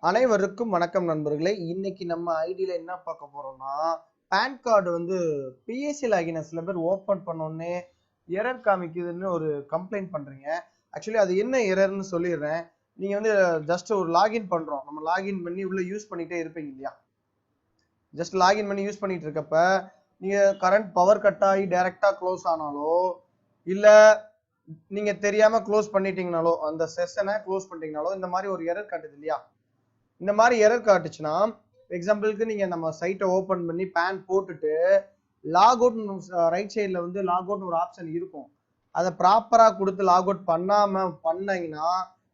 அனைவருக்கும் வணக்கம் நண்பர்களே. இன்னைக்கு நம்ம ஐடியில என்ன பார்க்க போறோம்னா, பேன் கார்டு வந்து பிஎஸ்சி லாகின சில பேர் ஓபன் பண்ணோடனே எரர் காமிக்குதுன்னு ஒரு கம்ப்ளைண்ட் பண்றீங்க. ஆக்சுவலி அது என்ன எரர்னு சொல்லிடுறேன். நீங்க வந்து ஜஸ்ட் ஒரு லாகின் பண்றோம். நம்ம லாகின் பண்ணி உள்ள யூஸ் பண்ணிட்டே இருப்பீங்க இல்லையா? ஜஸ்ட் லாகின் பண்ணி யூஸ் பண்ணிட்டு இருக்கப்ப நீங்க கரண்ட் பவர் கட் ஆகி டைரக்டா க்ளோஸ் ஆனாலோ, இல்ல நீங்க தெரியாம க்ளோஸ் பண்ணிட்டீங்கனாலோ, அந்த செஷனை க்ளோஸ் பண்ணிட்டீங்கனாலோ இந்த மாதிரி ஒரு எரர் காட்டுது இல்லையா? இந்த மாதிரி எரர் காட்டுச்சுன்னா, எக்ஸாம்பிளுக்கு நீங்க நம்ம சைட்டை ஓபன் பண்ணி பேன் போட்டுட்டு லாக் அவுட் ரைட் சைடில் வந்து லாக் அவுட் ஒரு ஆப்ஷன் இருக்கும். அதை ப்ராப்பரா கொடுத்து லாக் அவுட் பண்ணாம பண்ணீங்கன்னா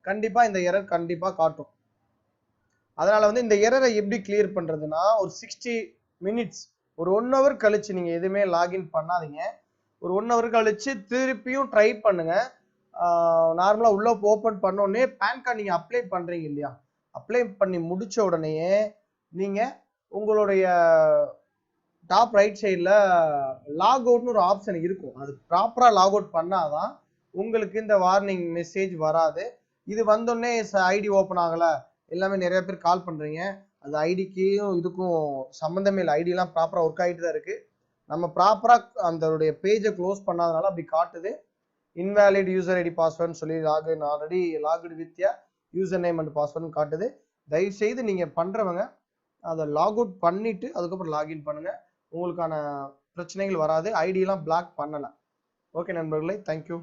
கண்டிப்பா இந்த எரர் கண்டிப்பா காட்டும். அதனால வந்து இந்த எரரை எப்படி கிளியர் பண்றதுன்னா, ஒரு 60 மினிட்ஸ் ஒரு 1 ஹவர் கழிச்சு நீங்க எதுவுமே லாகின் பண்ணாதீங்க. ஒரு 1 ஹவர் கழிச்சு திருப்பியும் ட்ரை பண்ணுங்க. நார்மலா உள்ள ஓபன் பண்ண உடனே பேன் கார்டு நீங்க அப்ளை பண்றீங்க இல்லையா? அப்ளை பண்ணி முடிச்ச உடனேயே நீங்க உங்களுடைய டாப் ரைட் சைடில் லாக் அவுட்னு ஒரு ஆப்ஷன் இருக்கும். அது ப்ராப்பரா லாக் அவுட் பண்ணாதான் உங்களுக்கு இந்த வார்னிங் மெசேஜ் வராது. இது வந்தோடனே ஐடி ஓப்பன் ஆகல, எல்லாமே நிறைய பேர் கால் பண்றீங்க. அது ஐடிக்கும் இதுக்கும் சம்பந்தமே இல்லை. ஐடியெல்லாம் ப்ராப்பரா ஒர்க் ஆகிட்டு தான் இருக்கு. நம்ம ப்ராப்பரா அந்த பேஜை க்ளோஸ் பண்ணாதனால அப்படி காட்டுது. இன்வேலிட் யூசர் ஐடி பாஸ்வேர்டுன்னு சொல்லி login already locked with user name and பாஸ்வேர்டுன்னு காட்டுது. தயவு செய்து நீங்க பண்றவங்க அதை லாக் அவுட் பண்ணிட்டு அதுக்கப்புறம் லாகின் பண்ணுங்க. உங்களுக்கான பிரச்சனைகள் வராது. ஐடியெல்லாம் பிளாக் பண்ணல. ஓகே நண்பர்களே, தேங்க்யூ.